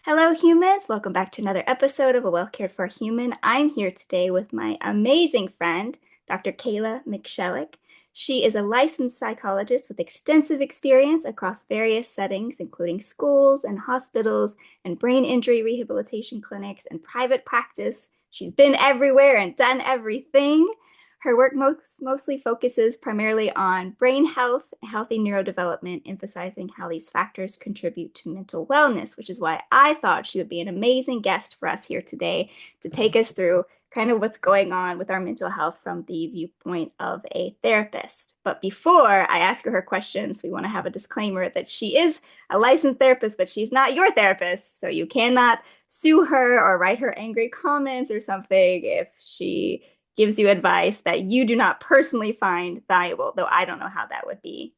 Hello, humans. Welcome back to another episode of A Well Cared For Human. I'm here today with my amazing friend, Dr. Kayla Musielak. She is a licensed psychologist with extensive experience across various settings, including schools and hospitals and brain injury rehabilitation clinics and private practice. She's been everywhere and done everything. Her work mostly focuses primarily on brain health, healthy neurodevelopment, emphasizing how these factors contribute to mental wellness, which is why I thought she would be an amazing guest for us here today to take us through kind of what's going on with our mental health from the viewpoint of a therapist. But before I ask her questions, we want to have a disclaimer that she is a licensed therapist, but she's not your therapist. So you cannot sue her or write her angry comments or something if she gives you advice that you do not personally find valuable, though I don't know how that would be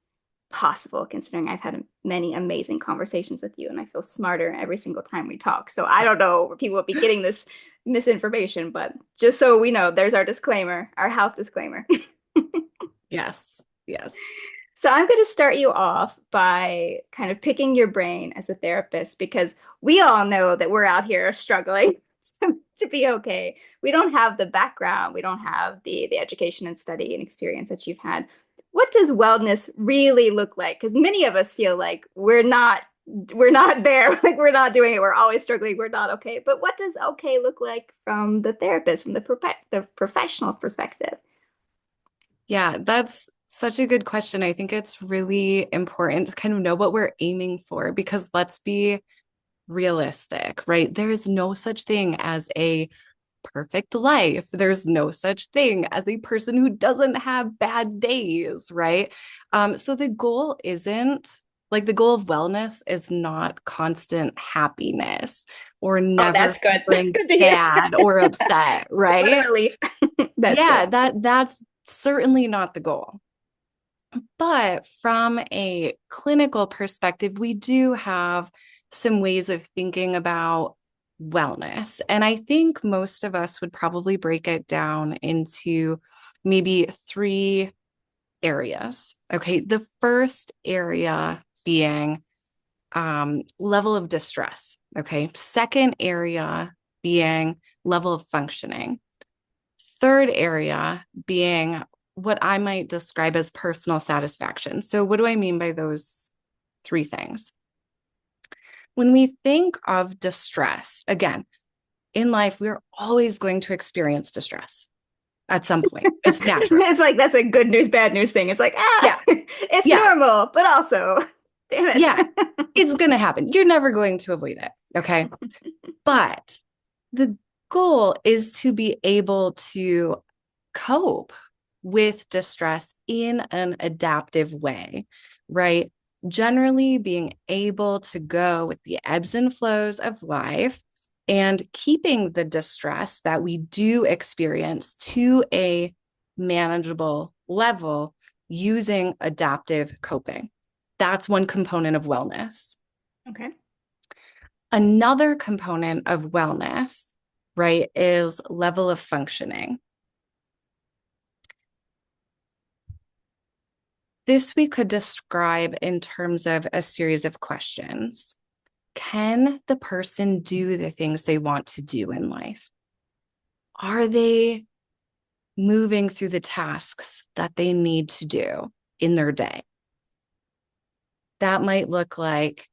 possible considering I've had many amazing conversations with you and I feel smarter every single time we talk. So I don't know where people will be getting this misinformation, but just so we know, there's our disclaimer, our health disclaimer. Yes. Yes. So I'm going to start you off by kind of picking your brain as a therapist because we all know that we're out here struggling to be okay. We don't have the background, we don't have the education and study and experience that you've had. What does wellness really look like? Because many of us feel like we're not there, like we're not doing it, we're always struggling, we're not okay. But what does okay look like from the therapist, from the professional perspective? Yeah, that's such a good question. I think it's really important to kind of know what we're aiming for because let's be realistic, right? There's no such thing as a perfect life. There's no such thing as a person who doesn't have bad days, right? So the goal isn't like the goal of wellness is not constant happiness or Oh, never that's good. That's feeling good to hear. sad or upset, What a right? relief. That's Yeah, good. that's certainly not the goal. But from a clinical perspective, we do have some ways of thinking about wellness. And I think most of us would probably break it down into maybe three areas. Okay. The first area being level of distress. Okay. Second area being level of functioning. Third area being what I might describe as personal satisfaction. So, what do I mean by those three things? When we think of distress, again, in life, we're always going to experience distress at some point. It's natural. It's like that's a good news, bad news thing. It's like, Yeah. it's Yeah. normal, but also, damn Yeah. it. It's going to happen. You're never going to avoid it. Okay. But the goal is to be able to cope with distress in an adaptive way, right? Generally, being able to go with the ebbs and flows of life and keeping the distress that we do experience to a manageable level using adaptive coping. That's one component of wellness. Okay. Another component of wellness, right, is level of functioning. This we could describe in terms of a series of questions. Can the person do the things they want to do in life? Are they moving through the tasks that they need to do in their day? That might look like,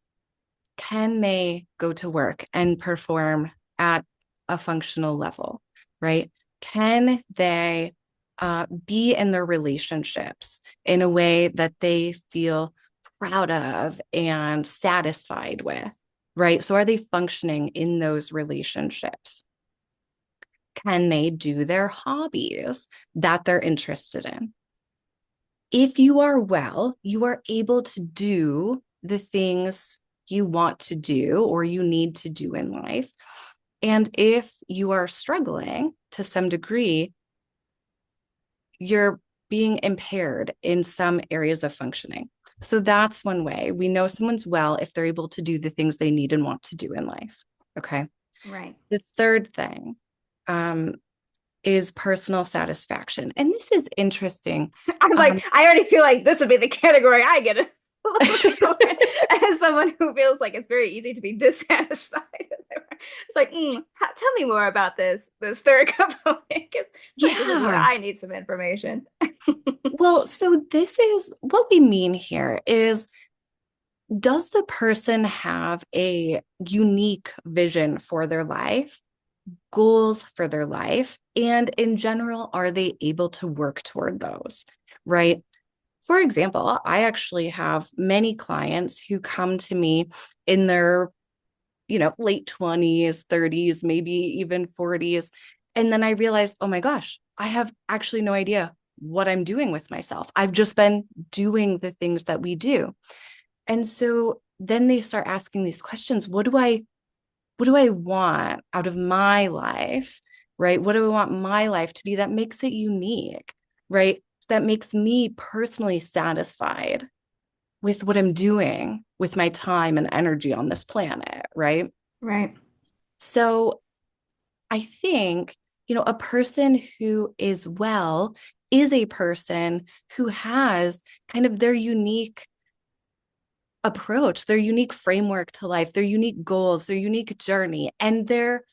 can they go to work and perform at a functional level, right? Can they be in their relationships in a way that they feel proud of and satisfied with, right? So are they functioning in those relationships? Can they do their hobbies that they're interested in? If you are well, you are able to do the things you want to do or you need to do in life. And if you are struggling to some degree, you're being impaired in some areas of functioning. So that's one way. We know someone's well if they're able to do the things they need and want to do in life. Okay. Right. The third thing is personal satisfaction. And this is interesting. I'm like, I already feel like this would be the category I get it. As someone who feels like it's very easy to be dissatisfied. It's like, tell me more about this third component, because like this is where Yeah. I need some information. Well, so this is what we mean here is, does the person have a unique vision for their life, goals for their life, and in general, are they able to work toward those? Right. For example, I actually have many clients who come to me in their, late 20s, 30s, maybe even 40s. And then I realized, oh my gosh, I have actually no idea what I'm doing with myself. I've just been doing the things that we do. And so then they start asking these questions. What do I want out of my life? Right? What do I want my life to be that makes it unique? Right? That makes me personally satisfied with what I'm doing with my time and energy on this planet, right? Right. So I think, a person who is well is a person who has kind of their unique approach, their unique framework to life, their unique goals, their unique journey, and they're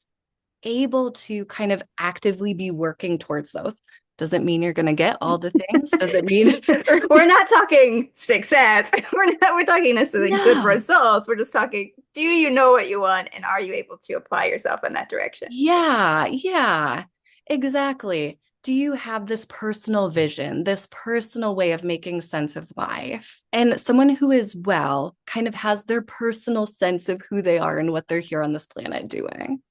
able to kind of actively be working towards those. Doesn't mean you're going to get all the things. Doesn't mean We're not talking success. We're talking necessarily good no. results. We're just talking, do you know what you want and are you able to apply yourself in that direction? Yeah, yeah, exactly. Do you have this personal vision, this personal way of making sense of life? And someone who is well kind of has their personal sense of who they are and what they're here on this planet doing.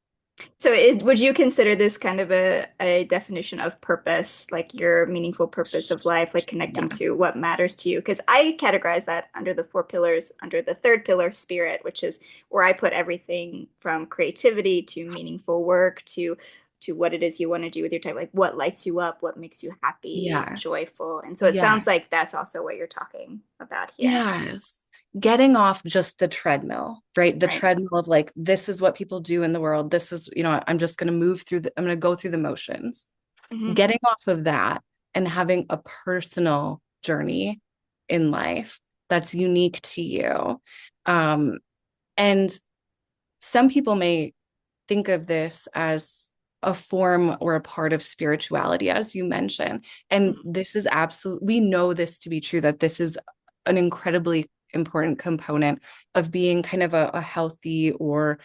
So would you consider this kind of a definition of purpose, like your meaningful purpose of life, like connecting to Yes. what matters to you? Because I categorize that under the four pillars, under the third pillar, spirit, which is where I put everything from creativity to meaningful work to what it is you want to do with your time, like what lights you up, what makes you happy, Yes. joyful. And so it Yeah. sounds like that's also what you're talking about here, Yes. Getting off just the treadmill, right? The right? treadmill of like, this is what people do in the world. This is, I'm just going to I'm going to go through the motions. Hmm. Getting off of that and having a personal journey in life that's unique to you. Um, and some people may think of this as a form or a part of spirituality, as you mentioned. And this is absolutely, we know this to be true, that this is an incredibly important component of being kind of a healthy or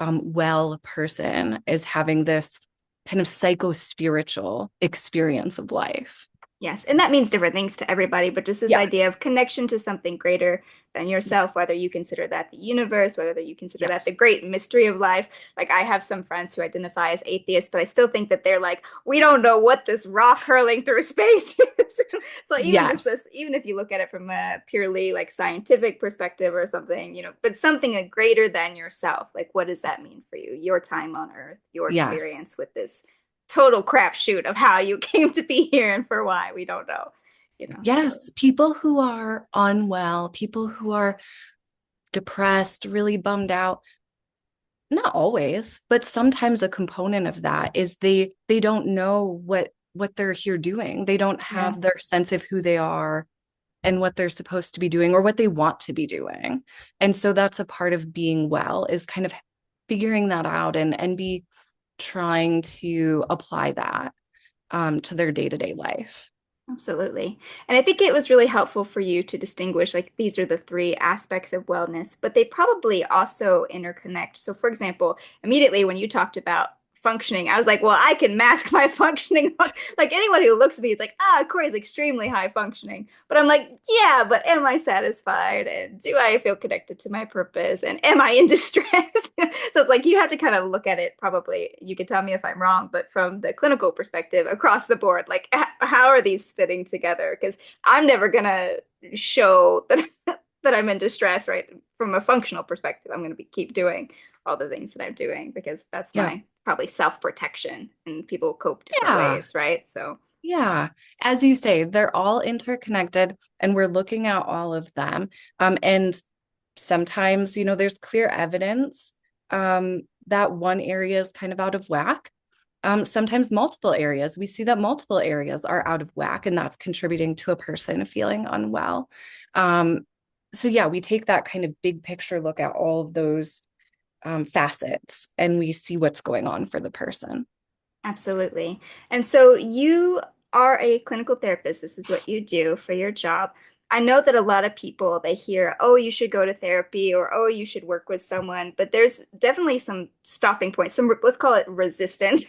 well person, is having this kind of psycho-spiritual experience of life. Yes, and that means different things to everybody, but just this idea Yes. of connection to something greater than yourself, whether you consider that the universe, whether you consider that the Yes. great mystery of life. Like I have some friends who identify as atheists, but I still think that they're like, we don't know what this rock hurling through space is. So even just Yes. this, even if you look at it from a purely like scientific perspective or something, but something greater than yourself, like what does that mean for you? Your time on Earth, your Yes. experience with this total crapshoot of how you came to be here and for why we don't know. So Yes. People who are unwell, people who are depressed, really bummed out, not always, but sometimes a component of that is they don't know what they're here doing. They don't yeah, have their sense of who they are and what they're supposed to be doing or what they want to be doing. And so that's a part of being well, is kind of figuring that out and be trying to apply that to their day-to-day life. absolutely. And I think it was really helpful for you to distinguish like these are the three aspects of wellness, but they probably also interconnect. So, for example, immediately when you talked about functioning, I was like, well, I can mask my functioning. Like anyone who looks at me is like, Kory's extremely high functioning. But I'm like, yeah, but am I satisfied? And do I feel connected to my purpose? And am I in distress? So it's like you have to kind of look at it probably. You can tell me if I'm wrong, but from the clinical perspective across the board, like how are these fitting together? Because I'm never gonna show that that I'm in distress, right? From a functional perspective, I'm gonna keep doing all the things that I'm doing because that's Yeah. my probably self-protection and people cope different Yeah. ways, right? So Yeah. As you say, they're all interconnected and we're looking at all of them. And sometimes, there's clear evidence that one area is kind of out of whack. Sometimes multiple areas, we see that multiple areas are out of whack, and that's contributing to a person feeling unwell. So yeah, we take that kind of big picture look at all of those facets and we see what's going on for the person. Absolutely. And so you are a clinical therapist. This is what you do for your job. I know that a lot of people they hear, "Oh, you should go to therapy," or "Oh, you should work with someone," but there's definitely some stopping points, some let's call it resistance.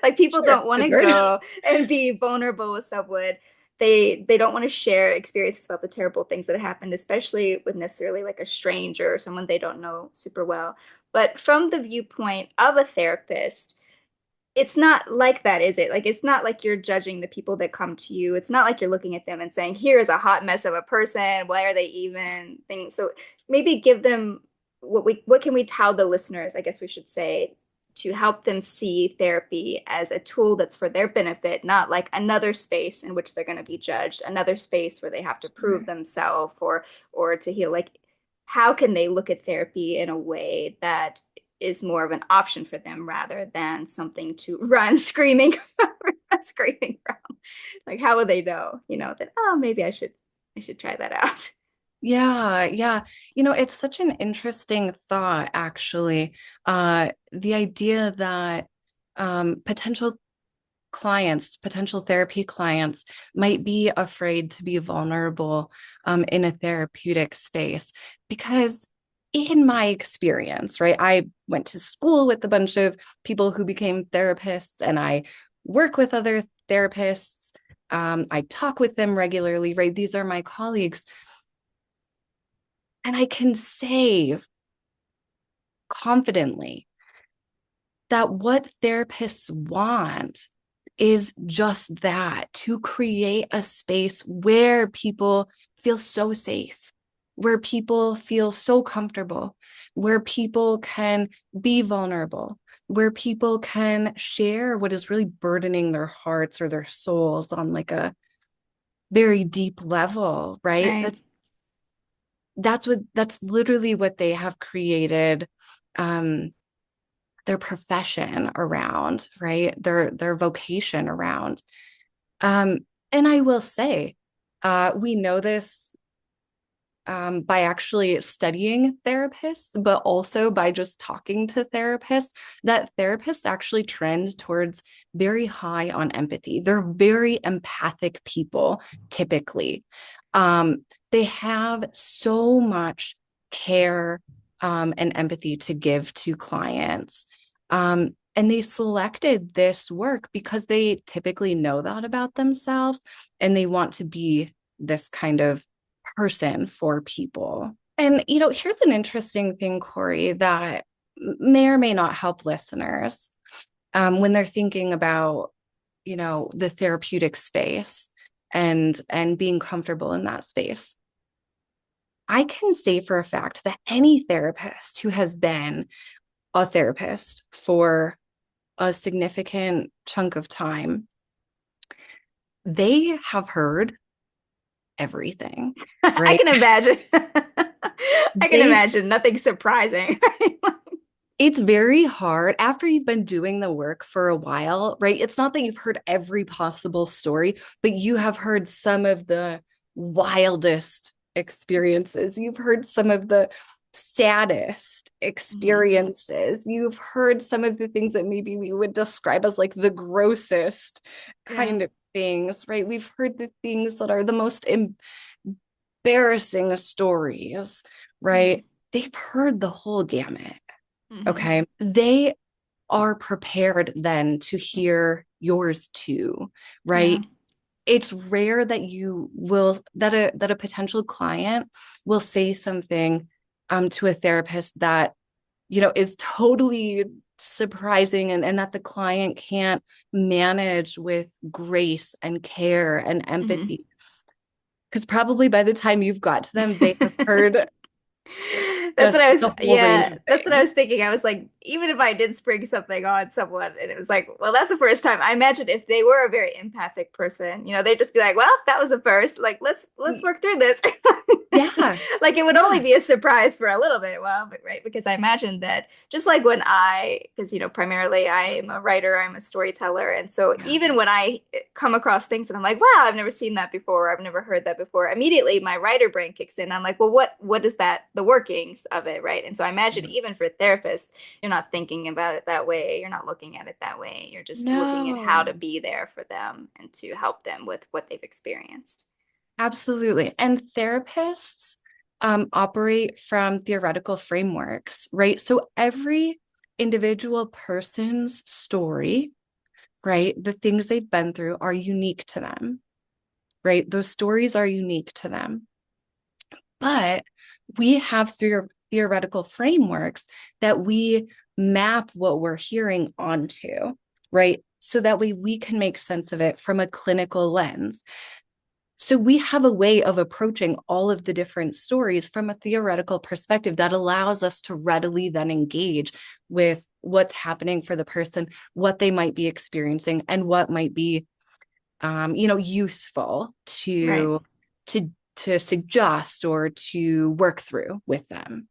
Like people Sure. don't want to Sure. go and be vulnerable with someone. They don't want to share experiences about the terrible things that happened, especially with necessarily like a stranger or someone they don't know super well. But from the viewpoint of a therapist, it's not like that, is it? Like, it's not like you're judging the people that come to you. It's not like you're looking at them and saying, here is a hot mess of a person. Why are they even things? So maybe give them what can we tell the listeners, I guess we should say, to help them see therapy as a tool that's for their benefit, not like another space in which they're going to be judged, another space where they have to prove Sure. themselves or to heal. Like, how can they look at therapy in a way that is more of an option for them rather than something to run screaming screaming from. Like how would they know, that oh maybe I should try that out. Yeah, yeah. It's such an interesting thought, actually. The idea that potential clients, potential therapy clients might be afraid to be vulnerable in a therapeutic space. Because in my experience, right, I went to school with a bunch of people who became therapists, and I work with other therapists. I talk with them regularly, right? These are my colleagues. And I can say confidently that what therapists want is just that, to create a space where people feel so safe, where people feel so comfortable, where people can be vulnerable, where people can share what is really burdening their hearts or their souls on like a very deep level, right? Right. That's literally what they have created um their profession around, right? Their vocation around. Um, and I will say, we know this by actually studying therapists, but also by just talking to therapists, that therapists actually trend towards very high on empathy. They're very empathic people, typically. They have so much care and empathy to give to clients. And they selected this work because they typically know that about themselves and they want to be this kind of person for people. And, here's an interesting thing, Kory, that may or may not help listeners when they're thinking about, the therapeutic space and being comfortable in that space. I can say for a fact that any therapist who has been a therapist for a significant chunk of time, they have heard everything, I right? can imagine. I can They imagine nothing surprising. It's very hard after you've been doing the work for a while, right? It's not that you've heard every possible story, but you have heard some of the wildest experiences. You've heard some of the saddest Mhm. experiences. You've heard some of the things that maybe we would describe as like the grossest Yeah. kind of things, right? We've heard the things that are the most embarrassing stories, Mm. right? They've heard the whole gamut. Mhm. Okay. They are prepared then to hear yours too, Yeah. right? It's rare that that a potential client will say something to a therapist that, is totally surprising and that the client can't manage with grace and care and Mhm. empathy. Because probably by the time you've got to them, they have heard That's what just I was, the whole range yeah, of that's what I things. was thinking. I was like, even if I did spring something on someone and it was like, well, that's the first time. I imagine if they were a very empathic person, they'd just be like, well, that was the first. Like, let's work through this. Yeah. Like it would only Yeah. be a surprise for a little bit. Well, but right, because I imagine that just like when because primarily I am a writer, I'm a storyteller, and so Yeah. even when I come across things and I'm like, wow, I've never seen that before, I've never heard that before, immediately my writer brain kicks in. I'm like, well, what is that? The working piece of it, right? And so I imagine even for therapists, you're not thinking about it that way. You're not looking at it that way. You're just looking at how to No, be there for them and to help them with what they've experienced. absolutely. And therapists operate from theoretical frameworks, right? So every individual person's story, right? The things they've been through are unique to them, right? Those stories are unique to them. But we have theoretical frameworks that we map what we're hearing onto, right? So that way we can make sense of it from a clinical lens. So we have a way of approaching all of the different stories from a theoretical perspective that allows us to readily then engage with what's happening for the person, what they might be experiencing, and what might be, useful Right. to suggest or to work through with them.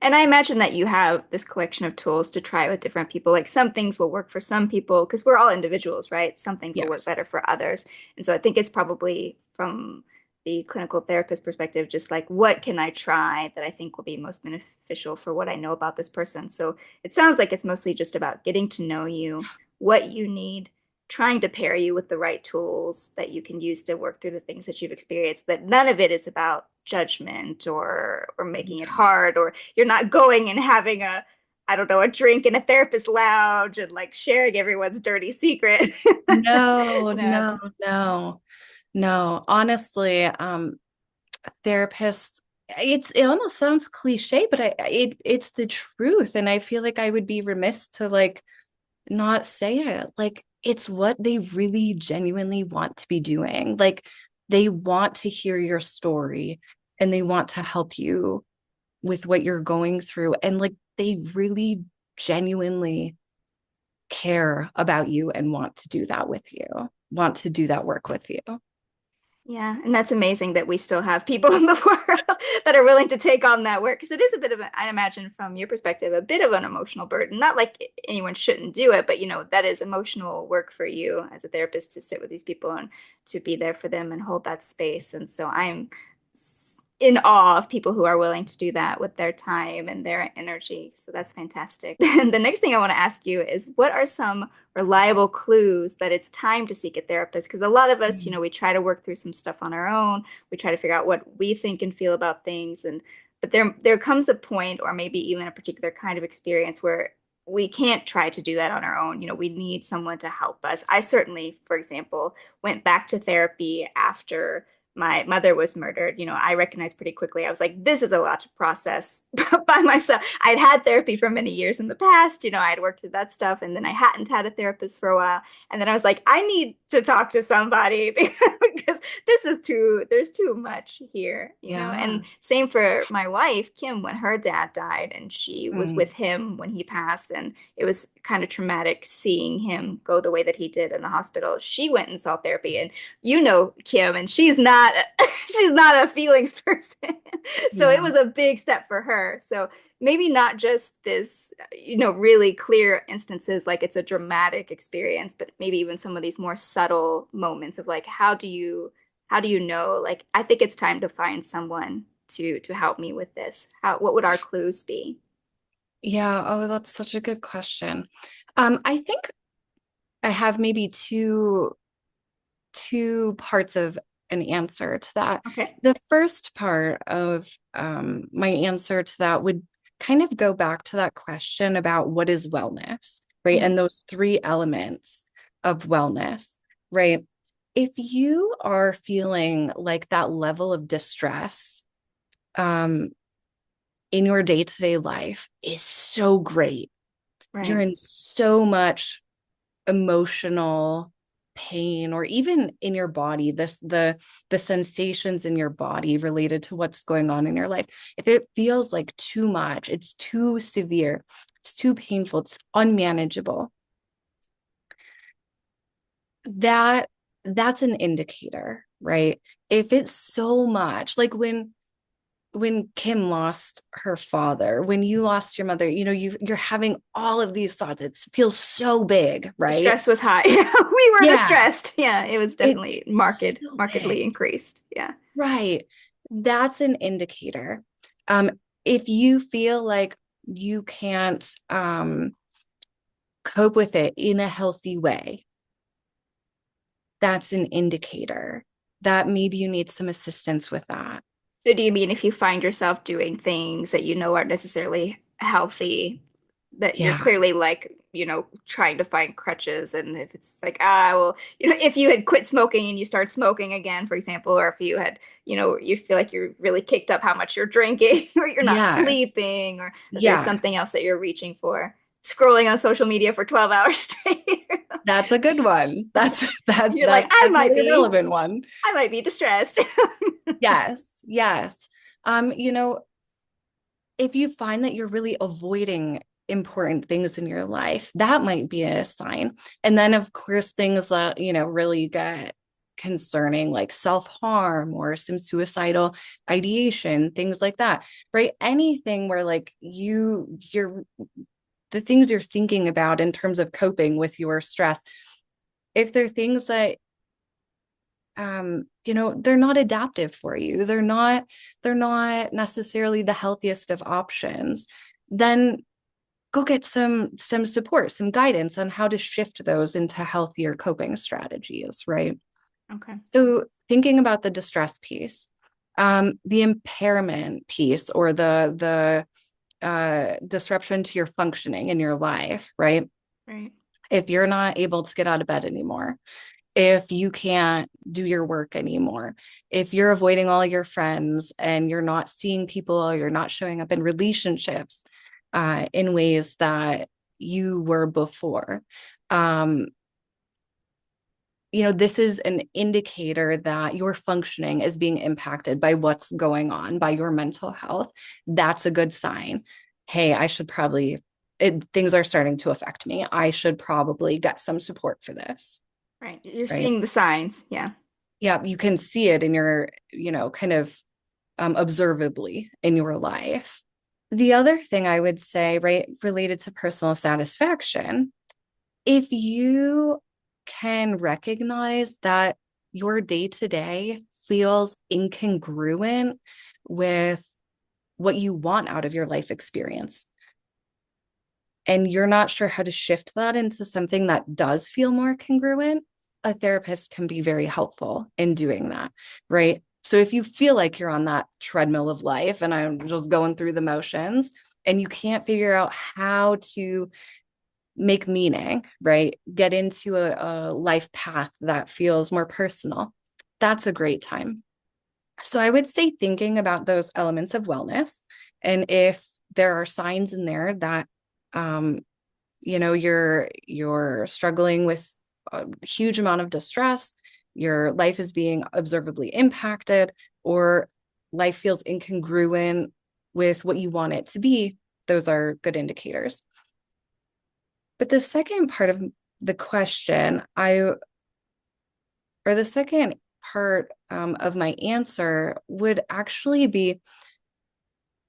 And I imagine that you have this collection of tools to try with different people. Like some things will work for some people because we're all individuals, right? Some things will work better Yes. for others. And so I think it's probably from the clinical therapist perspective, just like what can I try that I think will be most beneficial for what I know about this person. So it sounds like it's mostly just about getting to know you, what you need, trying to pair you with the right tools that you can use to work through the things that you've experienced, that none of it is about judgment or making it No, hard, or you're not going and having a, I don't know, a drink in a therapist lounge and like sharing everyone's dirty secret. no, No. no, no, no. Honestly, therapists, it almost sounds cliche, but it's the truth. And I feel like I would be remiss to like not say it. Like it's what they really genuinely want to be doing. Like they want to hear your story and they want to help you with what you're going through. And like they really genuinely care about you and want to do that with you, want to do that work with you. Yeah, and that's amazing that we still have people in the world that are willing to take on that work because it is a bit of a, I imagine from your perspective, a bit of an emotional burden. Not like anyone shouldn't do it, but that is emotional work for you as a therapist to sit with these people and to be there for them and hold that space. And so I'm in awe of people who are willing to do that with their time and their energy. So that's fantastic. And the next thing I want to ask you is what are some reliable clues that it's time to seek a therapist? Because a lot of us, Mm. we try to work through some stuff on our own. We try to figure out what we think and feel about things. And but there comes a point, or maybe even a particular kind of experience where we can't try to do that on our own. We need someone to help us. I certainly, for example, went back to therapy after my mother was murdered. I recognized pretty quickly. I was like, this is a lot to process by myself. I'd had therapy for many years in the past. I had worked through that stuff, and then I hadn't had a therapist for a while. And then I was like, I need to talk to somebody because there's too much here. Yeah. And same for my wife, Kim, when her dad died, and she was Mm. with him when he passed. And it was kind of traumatic seeing him go the way that he did in the hospital. She went and saw therapy, and Kim, and she's not she's not a feelings person. So it Yeah. was a big step for her. So maybe not just this, really clear instances like it's a dramatic experience, but maybe even some of these more subtle moments of like how do you know, like I think it's time to find someone to help me with this. What would our clues be? Yeah. Oh, that's such a good question. I think I have maybe two parts of an answer to that. Okay. The first part of my answer to that would kind of go back to that question about what is wellness, right? Mhm. And those three elements of wellness, right? If you are feeling like that level of distress um, in your day-to-day life is so great, you're Right. in so much emotional pain, or even in your body, the sensations in your body related to what's going on in your life, if it feels like too much, it's too severe, it's too painful, it's unmanageable, that that's an indicator, right? If it's so much, like when Kim lost her father, when you lost your mother, you're having all of these thoughts. It feels so big, The right? stress was high. We were Yeah, distressed. Yeah, it was definitely it's so markedly big. increased. Yeah. Right. That's an indicator. If you feel like you can't cope with it in a healthy way, that's an indicator that maybe you need some assistance with that. So do you mean if you find yourself doing things that you know aren't necessarily healthy, that you're Yeah. clearly like, trying to find crutches, and if it's like, ah, well, if you had quit smoking and you start smoking again, for example, or if you had, you feel like you're really kicked up how much you're drinking, or you're not Yes. sleeping, or that there's Yeah. something else that you're reaching for, scrolling on social media for 12 hours straight. That's a good one. You're like, That's definitely a relevant one. I might be distressed. Yes. Yes. You know, if you find that you're really avoiding important things in your life, that might be a sign. And then, of course, things that, really get concerning, like self-harm or some suicidal ideation, things like that, right? Anything where like you're the things you're thinking about in terms of coping with your stress, if they're things that they're not adaptive for you, they're not necessarily the healthiest of options, then go get some support, some guidance on how to shift those into healthier coping strategies, right? Okay. So thinking about the distress piece, the impairment piece, or the disruption to your functioning in your life, right? Right. If you're not able to get out of bed anymore, if you can't do your work anymore, if you're avoiding all your friends and you're not seeing people, or you're not showing up in relationships in ways that you were before, um, this is an indicator that your functioning is being impacted by what's going on, by your mental health. That's a good sign. Hey, things are starting to affect me. I should probably get some support for this, Right. You're right? seeing the signs. Yeah. Yeah, you can see it in your, kind of observably in your life. The other thing I would say, right, related to personal satisfaction, if you can recognize that your day to day feels incongruent with what you want out of your life experience, and you're not sure how to shift that into something that does feel more congruent, a therapist can be very helpful in doing that, right? So if you feel like you're on that treadmill of life and I'm just going through the motions and you can't figure out how to make meaning, right? Get into a life path that feels more personal, that's a great time. So I would say thinking about those elements of wellness, and if there are signs in there that um, you're struggling with a huge amount of distress, your life is being observably impacted, or life feels incongruent with what you want it to be, those are good indicators. But the second part of the question, or the second part of my answer would actually be,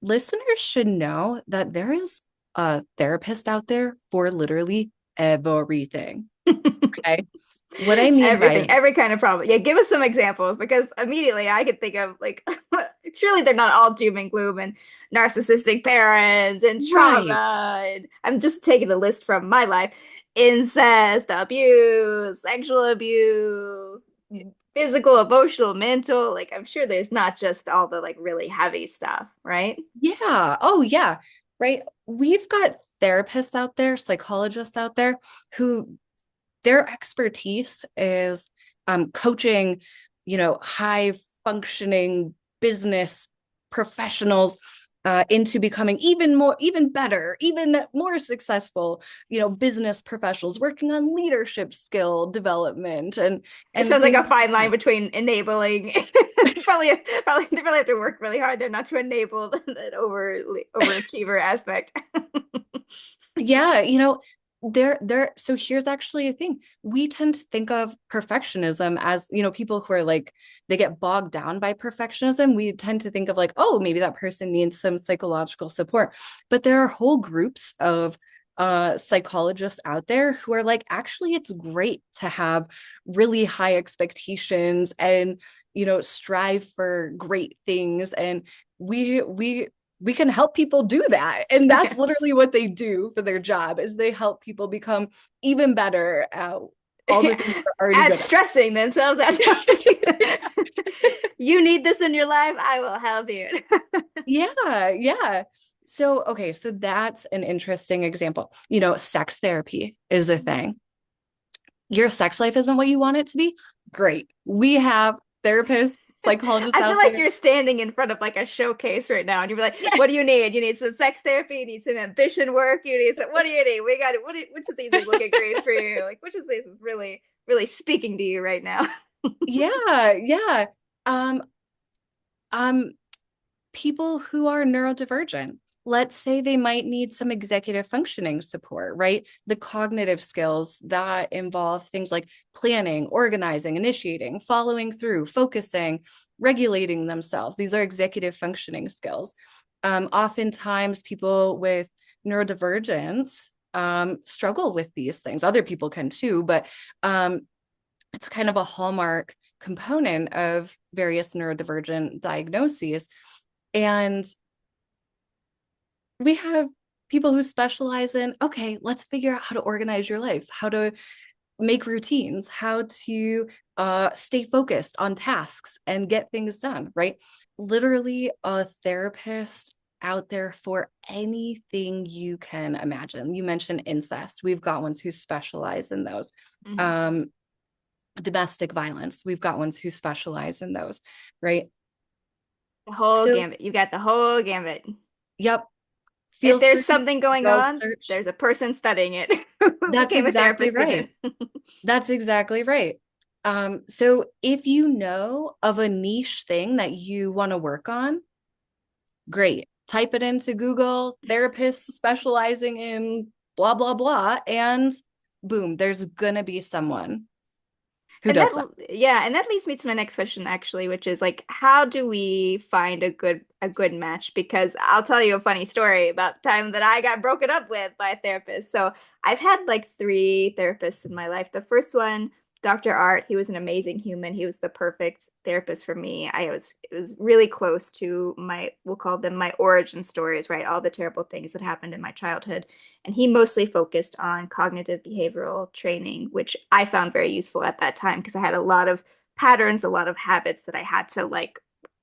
listeners should know that there is a therapist out there for literally everything. Okay. What I mean by Everything, every kind of problem. Yeah, give us some examples, because immediately I could think of like, surely they're not all doom and gloom and narcissistic parents and right. trauma. And I'm just taking the list from my life: incest, abuse, sexual abuse, physical, emotional, mental. Like, I'm sure there's not just all the like really heavy stuff, right? Yeah. Oh, yeah. Right. We've got therapists out there, psychologists out there who their expertise is coaching, high functioning business professionals into becoming even better, even more successful, business professionals, working on leadership skill development and It and sounds like things a fine line like between enabling. They probably have to work really hard there not to enable that overachiever aspect. that. Yeah, there so here's actually a thing. We tend to think of perfectionism as, people who are like, they get bogged down by perfectionism. We tend to think of like, oh, maybe that person needs some psychological support. But there are whole groups of psychologists out there who are like, actually it's great to have really high expectations and strive for great things. And we we can help people do that. And that's literally what they do for their job, is they help people become even better at all the things they're already At good stressing themselves out. at. You need this in your life, I will help you. Yeah, yeah. So, okay, so that's an interesting example. Sex therapy is a thing. Your sex life isn't what you want it to be. Great. We have therapists, psychologists I feel out like there. you're standing in front of like a showcase right now, and you're like, "What do Yes. you need? You need some sex therapy. You need some ambition work. You need some. What do you need? We got it. Which of these is looking great for you? Like, which of these is really, really speaking to you right now?" Yeah, yeah. Um, um, People who are neurodivergent. Let's say they might need some executive functioning support, right? The cognitive skills that involve things like planning, organizing, initiating, following through, focusing, regulating themselves. These are executive functioning skills. Oftentimes, people with neurodivergence struggle with these things. Other people can too, but it's kind of a hallmark component of various neurodivergent diagnoses. And we have people who specialize in, okay, let's figure out how to organize your life, how to make routines, how to stay focused on tasks and get things done, right? Literally a therapist out there for anything you can imagine. You mentioned incest. We've got ones who specialize in those. Mhm. Um, Domestic violence. We've got ones who specialize in those, right? The whole So, gambit. You got the whole gambit. yep, If feel there's free something to going go on, search. there's a person studying it who That's became a exactly therapist right. again. That's exactly right. So if you know of a niche thing that you want to work on, great. Type it into Google, therapists specializing in blah, blah, blah, and boom, there's gonna be someone who And does that. yeah, and that leads me to my next question actually, which is like, how do we find a good match? Because I'll tell you a funny story about the time that I got broken up with by a therapist. So I've had like three therapists in my life. The first one, Dr. Art, he was an amazing human. He was the perfect therapist for me. It was really close to we'll call them my origin stories, right? All the terrible things that happened in my childhood. And he mostly focused on cognitive behavioral training, which I found very useful at that time because I had a lot of patterns, a lot of habits that I had to like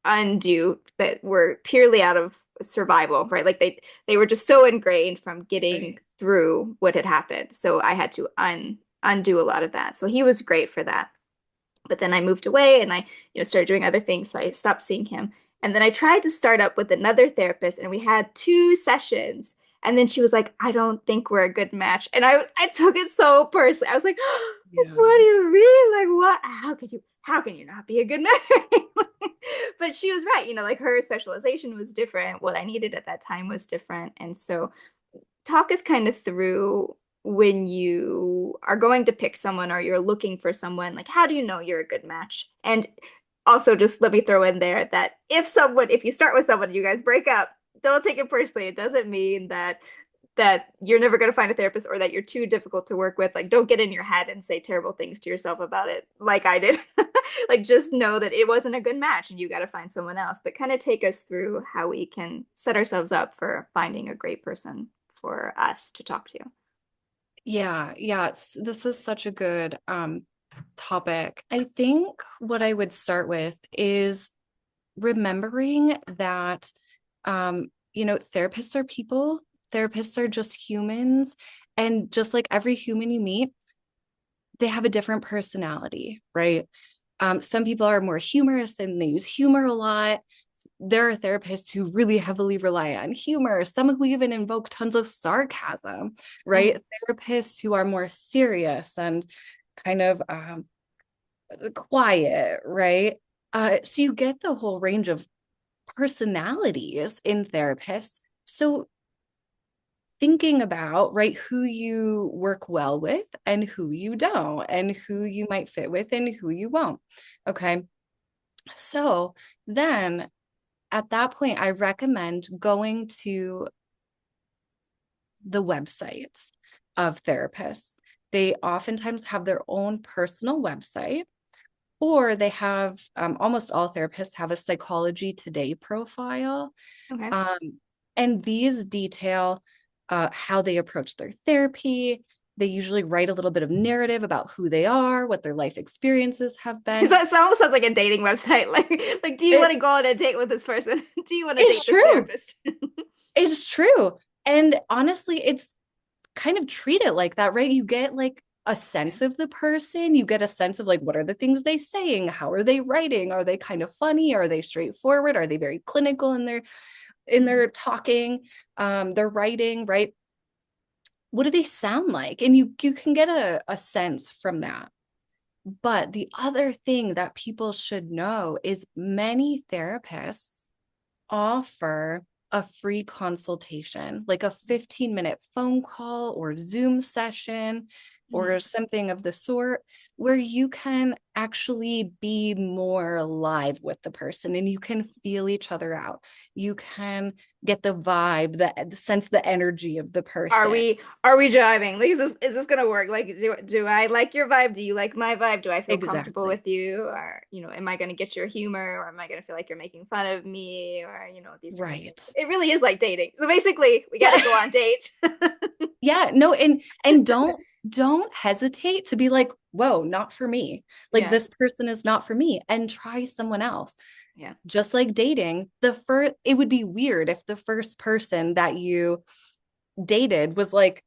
undo that were purely out of survival, right? Like they were just so ingrained from That's getting right. through what had happened. So I had to undo a lot of that. So he was great for that. But then I moved away and I started doing other things, so I stopped seeing him. And then I tried to start up with another therapist, and we had two sessions. And then she was like, "I don't think we're a good match." And I took it so personally. I was like, Yeah. "What do you mean? Like, what? How can you not be a good match?" But she was right. Like her specialization was different. What I needed at that time was different. And so talk us kind of through when you are going to pick someone or you're looking for someone, like how do you know you're a good match? And also just let me throw in there that if you start with someone and you guys break up, don't take it personally. It doesn't mean that you're never going to find a therapist or that you're too difficult to work with. Like don't get in your head and say terrible things to yourself about it like I did. Like just know that it wasn't a good match and you got to find someone else. But kind of take us through how we can set ourselves up for finding a great person for us to talk to. Yeah, yeah. This is such a good topic. I think what I would start with is remembering that therapists are people, therapists are just humans, and just like every human you meet, they have a different personality, right? Some people are more humorous and they use humor a lot. There are therapists who really heavily rely on humor, some who even invoke tons of sarcasm, right? Therapists who are more serious and kind of quiet, right? So you get the whole range of personalities in therapists. So thinking about, right, who you work well with and who you don't, and who you might fit with and who you won't. Okay. So then at that point, I recommend going to the websites of therapists. They oftentimes have their own personal website, or they have almost all therapists have a Psychology Today profile. Okay. Um, And these detail how they approach their therapy. They usually write a little bit of narrative about who they are, what their life experiences have been. So it almost sounds like a dating website. Do you want It, to go on a date with this person? Do you want to it's date this true. therapist? It's true. And honestly, it's kind of treat it like that, right? You get like a Okay. sense of the person. You get a sense of like, what are the things they saying? How are they writing? Are they kind of funny? Are they straightforward? Are they very clinical in Mhm. their talking, their writing, right? What do they sound like? And you can get a sense from that. But the other thing that people should know is many therapists offer a free consultation, like a 15-minute phone call or Zoom session Mhm. or something of the sort, where you can actually be more alive with the person and you can feel each other out. You can get the vibe, the sense, the energy of the Are person. we driving? Like, is this gonna work? Like, do I like your vibe? Do you like my vibe? Do I feel comfortable Exactly. with you? Or, am I gonna get your humor? Or am I gonna feel like you're making fun of me? Or, these kind of things. Right. It really is like dating. So basically, we got to Yeah. go on dates. Yeah, no, and don't hesitate to be like, whoa, not for me. Like Yeah. this person is not for me, and try someone else. Yeah. Just like dating, the first it would be weird if the first person that you dated was like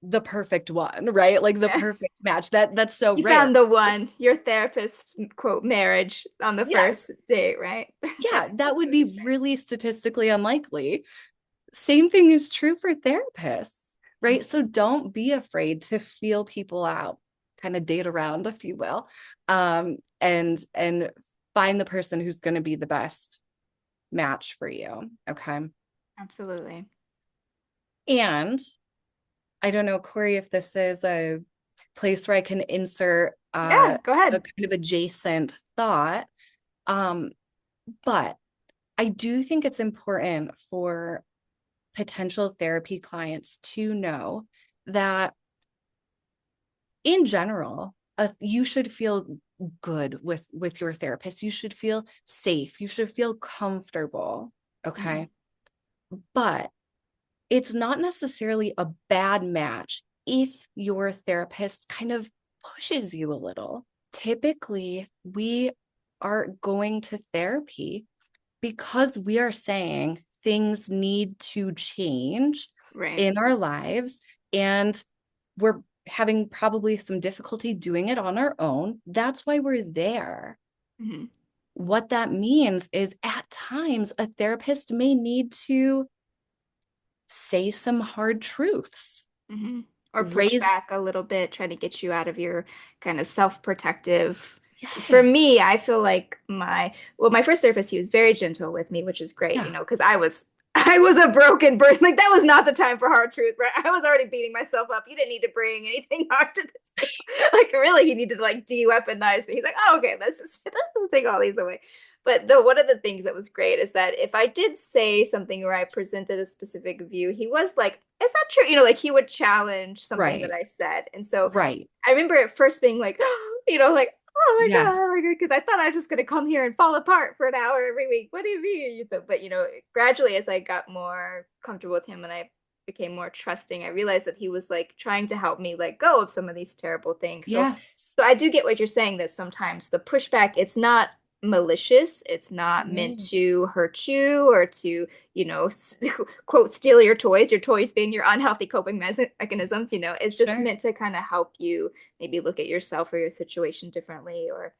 the perfect one, right? Like the Yeah. perfect match. That's so You rare. found the one, your therapist, quote, marriage on the Yes. first date, right? Yeah, that That would would be be strange. really statistically unlikely. Same thing is true for therapists, right? So don't be afraid to feel people out, kind of date around, if you will, and find the person who's going to be the best match for you. Okay. Absolutely. And I don't know, Kory, if this is a place where I can insert Yeah, go a ahead. kind of adjacent thought. Um, but I do think it's important for potential therapy clients to know that in general, you should feel good with your therapist. You should feel safe. You should feel comfortable. Mhm. Okay. But it's not necessarily a bad match if your therapist kind of pushes you a little. Typically, we are going to therapy because we are saying things need to change Right. in our lives and we're having probably some difficulty doing it on our own. That's why we're there. Mhm. What that means is at times a therapist may need to say some hard truths, Hmm. Or push raise, back a little bit, try to get you out of your kind of self-protective. 'Cause for yes, me, I feel like my first therapist, he was very gentle with me, which is great, yeah, because I was a broken person. Like that was not the time for hard truth, right? I was already beating myself up. You didn't need to bring anything hard to the table. Like really, he needed to like de-weaponize me. He's like, oh, okay, let's just take all these away. But one of the things that was great is that if I did say something where I presented a specific view, he was like, "Is that true?" Like he would challenge something that right, I said, and so right, I remember at first being like, like, yes, oh my god, because I thought I was just gonna come here and fall apart for an hour every week. What do you mean? But gradually as I got more comfortable with him and I became more trusting, I realized that he was like trying to help me let go of some of these terrible things. So yes, I do get what you're saying that sometimes the pushback, it's not malicious. It's not meant no, to hurt you or to, quote, steal your toys being your unhealthy coping mechanisms. It's just sure, meant to kind of help you maybe look at yourself or your situation differently or,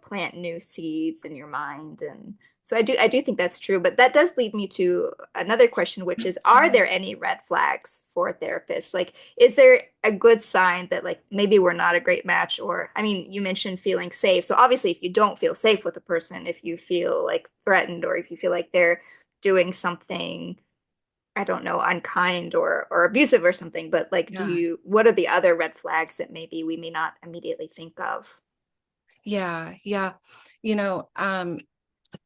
plant new seeds in your mind. And so I do think that's true. But that does lead me to another question, which is, are there any red flags for therapists? Like, is there a good sign that like maybe we're not a great match? Or I mean, you mentioned feeling safe. So obviously if you don't feel safe with a person, if you feel like threatened or if you feel like they're doing something, I don't know, unkind or abusive or something, but like yeah, what are the other red flags that maybe we may not immediately think of? yeah, yeah. You know,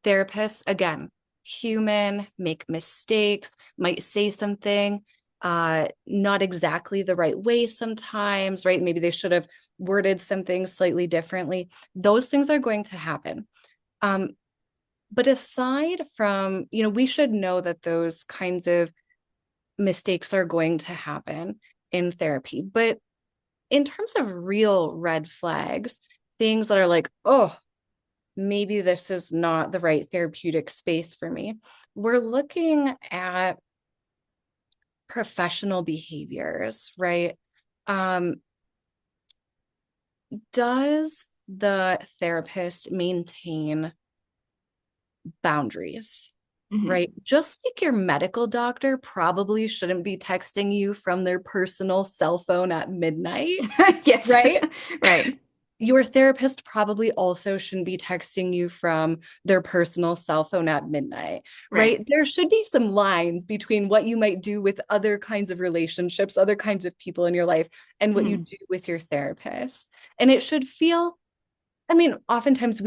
therapists, again, human, make mistakes, might say something not exactly the right way sometimes, right? Maybe they should have worded something slightly differently. Those things are going to happen. Um, but aside from, we should know that those kinds of mistakes are going to happen in therapy. But in terms of real red flags, things that are like, oh, maybe this is not the right therapeutic space for me, we're looking at professional behaviors, right? Um, does the therapist maintain boundaries? Hmm. Right. Just like your medical doctor probably shouldn't be texting you from their personal cell phone at midnight, Yes. right? Right. Your therapist probably also shouldn't be texting you from their personal cell phone at midnight, Right. right? There should be some lines between what you might do with other kinds of relationships, other kinds of people in your life, and what you Hmm. do with your therapist. And it should feel, I mean, oftentimes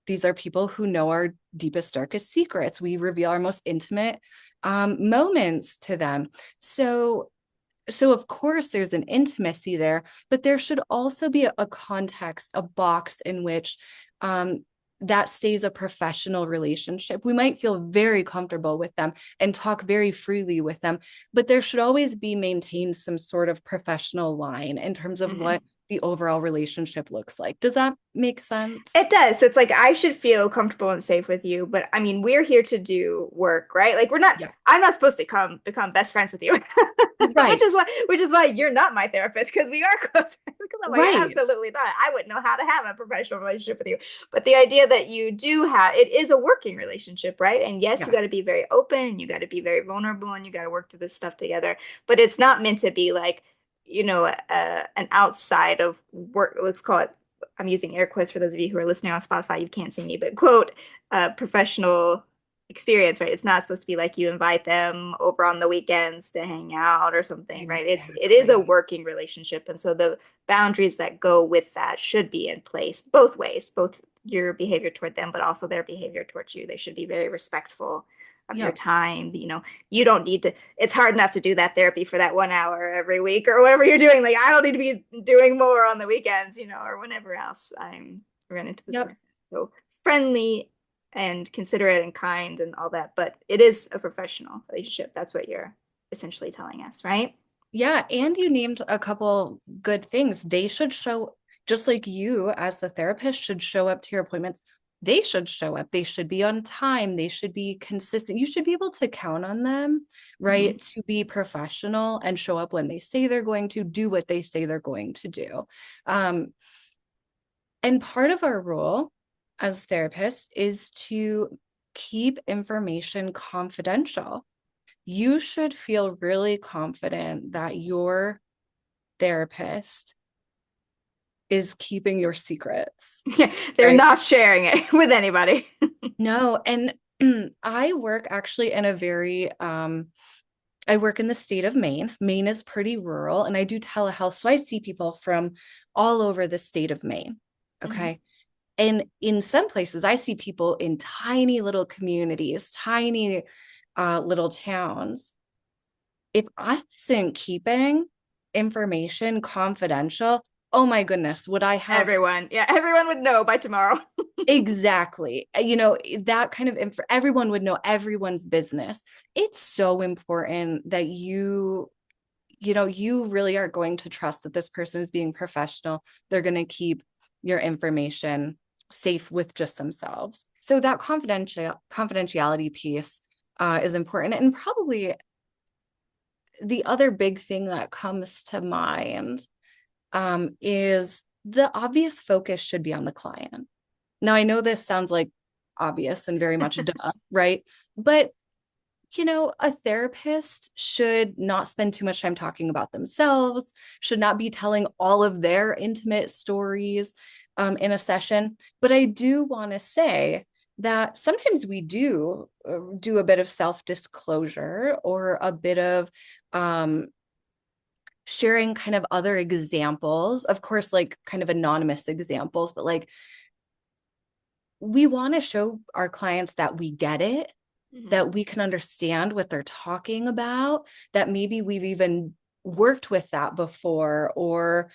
these are people who know our deepest, darkest secrets. We reveal our most intimate moments to them. So of course there's an intimacy there, but there should also be a context, a box in which um, that stays a professional relationship. We might feel very comfortable with them and talk very freely with them, but there should always be maintained some sort of professional line in terms of Hmm. what the overall relationship looks like. Does that make sense? It does. So it's like I should feel comfortable and safe with you, but I mean, we're here to do work, right? Like we're not Yeah. I'm not supposed to come become best friends with you. Which Right. is why you're not my therapist because we are close friends. Because I'm like, Right. absolutely not. I wouldn't know how to have a professional relationship with you. But the idea that you do have it is a working relationship, right? And yes, you got Yes. to be very open and you got to be very vulnerable and you got to work through this stuff together. But it's not meant to be like, an outside of work, let's call it, I'm using air quotes for those of you who are listening on Spotify. You can't see me, but quote, professional experience, right? It's not supposed to be like you invite them over on the weekends to hang out or something, right? It is a Exactly. working relationship, and so the boundaries that go with that should be in place both ways, both your behavior toward them, but also their behavior towards you. They should be very respectful of your Yep. time. You don't need to, it's hard enough to do that therapy for that 1 hour every week or whatever you're doing. Like, I don't need to be doing more on the weekends, or whenever else I'm run into this Yep. person. So friendly and considerate and kind and all that, but it is a professional relationship. That's what you're essentially telling us, right? Yeah, and you named a couple good things. They should show, just like you as the therapist should show up to your appointments. They should show up. They should be on time. They should be consistent. You should be able to count on them, Mm-hmm. right? To be professional and show up when they say they're going to do what they say they're going to do. Um, and part of our role as therapists is to keep information confidential. You should feel really confident that your therapist is keeping your secrets, Yeah, they're right? not sharing it with anybody. No, and I work actually in a very I work in the state of Maine. Maine is pretty rural and I do telehealth, so I see people from all over the state of Maine. Mhm. Okay. And in some places I see people in tiny little communities, tiny little towns. If I wasn't keeping information confidential, oh my goodness, would I have Everyone, yeah, everyone would know by tomorrow. exactly, that kind of info, everyone would know everyone's business. It's so important that you really are going to trust that this person is being professional. They're going to keep your information safe with just themselves. So that confidentiality piece is important. And probably the other big thing that comes to mind is the obvious focus should be on the client. Now, I know this sounds like obvious and very much duh, right? But, a therapist should not spend too much time talking about themselves, should not be telling all of their intimate stories in a session. But I do want to say that sometimes we do a bit of self-disclosure or a bit of um, sharing kind of other examples, of course, like kind of anonymous examples, but like we want to show our clients that we get it, Mhm. that we can understand what they're talking about, that maybe we've even worked with that before, or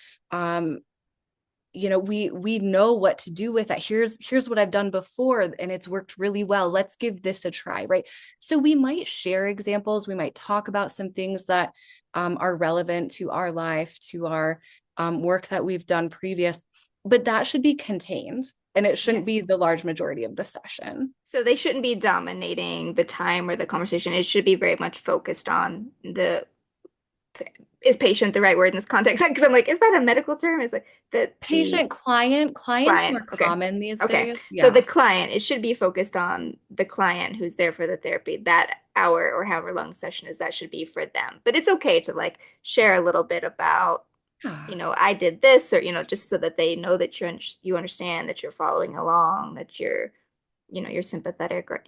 we know what to do with that. Here's what I've done before and it's worked really well. Let's give this a try, right? So we might share examples. We might talk about some things that are relevant to our life, to our work that we've done previous, but that should be contained and it shouldn't be Yes. the large majority of the session. So they shouldn't be dominating the time or the conversation. It should be very much focused on the, is patient the right word in this context? Because I'm like, is that a medical term? Is like the Patient client, client's client. more Okay. common these Okay. days. So the Yeah. client, it should be focused on the client who's there for the therapy. That hour or however long the session is, that should be for them. But it's okay to like share a little bit about, Yeah. I did this, or, just so that they know that you understand, that you're following along, that you're sympathetic or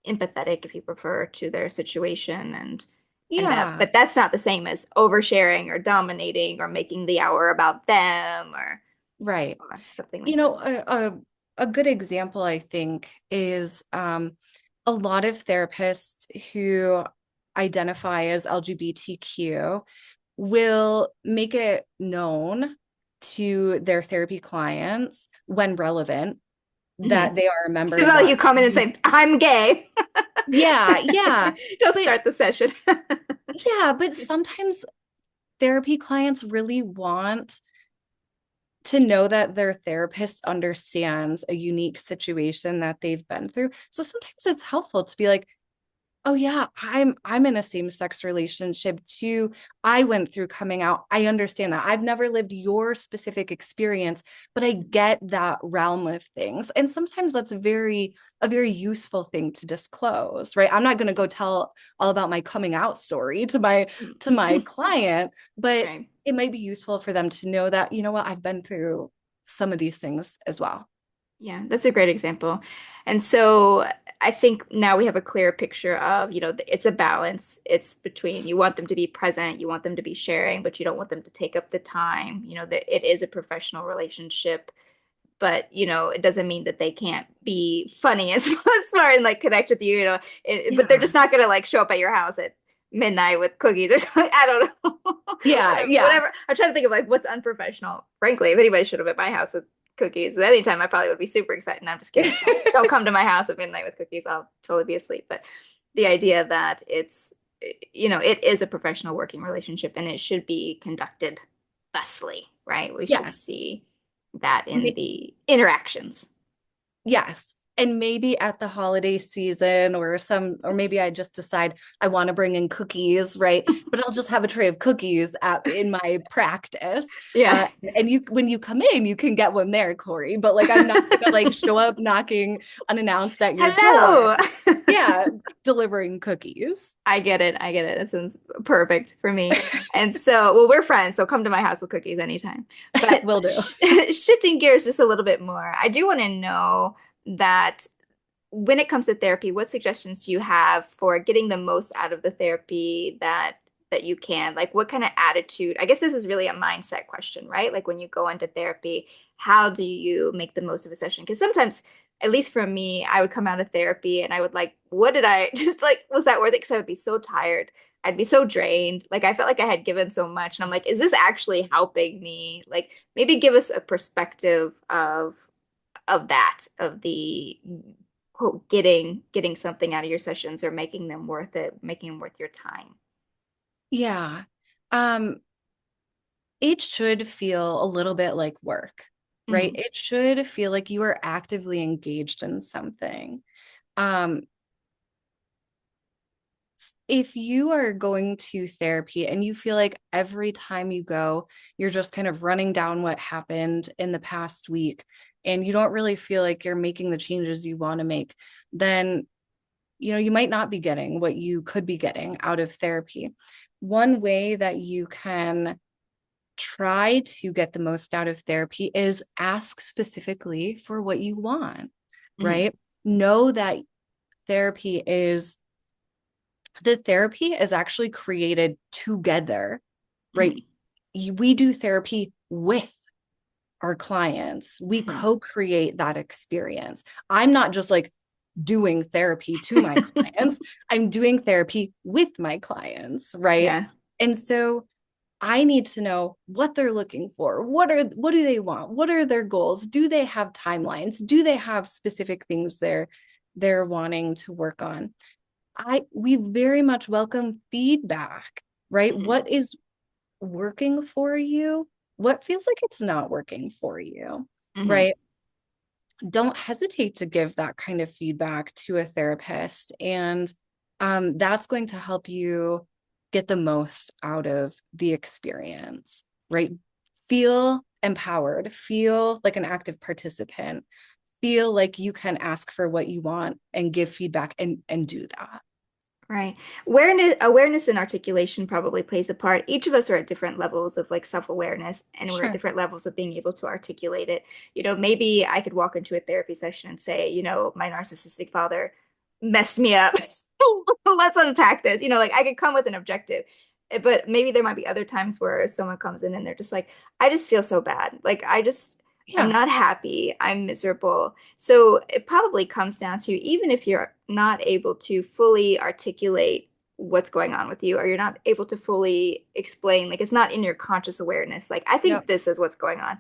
empathetic, if you prefer, to their situation, and that, Yeah. but that's not the same as oversharing or dominating or making the hour about them Right. or something You like that. know, a good example, I think, is a lot of therapists who identify as LGBTQ will make it known to their therapy clients when relevant Mhm. that they are a member It's of not like you that come in and say, community. I'm gay. Yeah, yeah. Don't But start the session. but sometimes therapy clients really want to know that their therapist understands a unique situation that they've been through. So sometimes it's helpful to be like, "Oh yeah, I'm in a same-sex relationship too. I went through coming out. I understand that. I've never lived your specific experience, but I get that realm of things." And sometimes that's a very useful thing to disclose, right? I'm not going to go tell all about my coming out story to my client, but Right. it might be useful for them to know that, you know what, I've been through some of these things as well. Yeah, that's a great example. And so I think now we have a clear picture of, it's a balance. It's between you want them to be present, you want them to be sharing, but you don't want them to take up the time. That it is a professional relationship, but it doesn't mean that they can't be funny and smart and like connect with you, but they're Yeah. just not gonna like show up at your house at midnight with cookies or something. I don't know. Yeah, yeah. Whatever. I'm trying to think of like what's unprofessional. Frankly, if anybody showed up at my house with cookies at any time, I probably would be super excited. No, I'm just kidding. Don't come to my house at midnight with cookies. I'll totally be asleep. But the idea that it is a professional working relationship and it should be conducted thusly, right? We should Yes. see that in the interactions. Yes. And maybe at the holiday season or maybe I just decide I want to bring in cookies, right? But I'll just have a tray of cookies in my practice. Yeah. And when you come in, you can get one there, Kory. But like, I'm not gonna like show up knocking unannounced at your door. Hello. Yeah, delivering cookies. I get it. I get it. That sounds perfect for me. And so, well, we're friends, so come to my house with cookies anytime. But Will do. shifting gears just a little bit more, I do want to know that when it comes to therapy, what suggestions do you have for getting the most out of the therapy that you can? Like what kind of attitude? I guess this is really a mindset question, right? Like when you go into therapy, how do you make the most of a session? Because sometimes, at least for me, I would come out of therapy and I would like, what did I just like, was that worth it? Because I would be so tired. I'd be so drained. Like I felt like I had given so much. And I'm like, is this actually helping me? Like maybe give us a perspective of that, of the quote getting something out of your sessions or making them worth it, making them worth your time. Yeah. Um, it should feel a little bit like work, right? Mhm. It should feel like you are actively engaged in something. Um, if you are going to therapy and you feel like every time you go, you're just kind of running down what happened in the past week and you don't really feel like you're making the changes you want to make, then you might not be getting what you could be getting out of therapy. One way that you can try to get the most out of therapy is ask specifically for what you want, Mhm. right? Know that therapy is the therapy is actually created together, right? Mhm. We do therapy with our clients. We Mhm. co-create that experience. I'm not just like doing therapy to my clients. I'm doing therapy with my clients, right? Yeah. And so I need to know what they're looking for. What do they want? What are their goals? Do they have timelines? Do they have specific things they're wanting to work on? We very much welcome feedback, right? Mhm. What is working for you? What feels like it's not working for you, Mhm. right? Don't hesitate to give that kind of feedback to a therapist. And that's going to help you get the most out of the experience, right? Feel empowered, feel like an active participant, feel like you can ask for what you want and give feedback and do that. Right. Awareness and articulation probably plays a part. Each of us are at different levels of like self-awareness, and we're at Sure. different levels of being able to articulate it. Maybe I could walk into a therapy session and say, my narcissistic father messed me up. Let's unpack this. Like I could come with an objective. But maybe there might be other times where someone comes in and they're just like, I just feel so bad. I'm Yeah. not happy. I'm miserable. So it probably comes down to even if you're not able to fully articulate what's going on with you, or you're not able to fully explain, like it's not in your conscious awareness, like I think Yep. this is what's going on.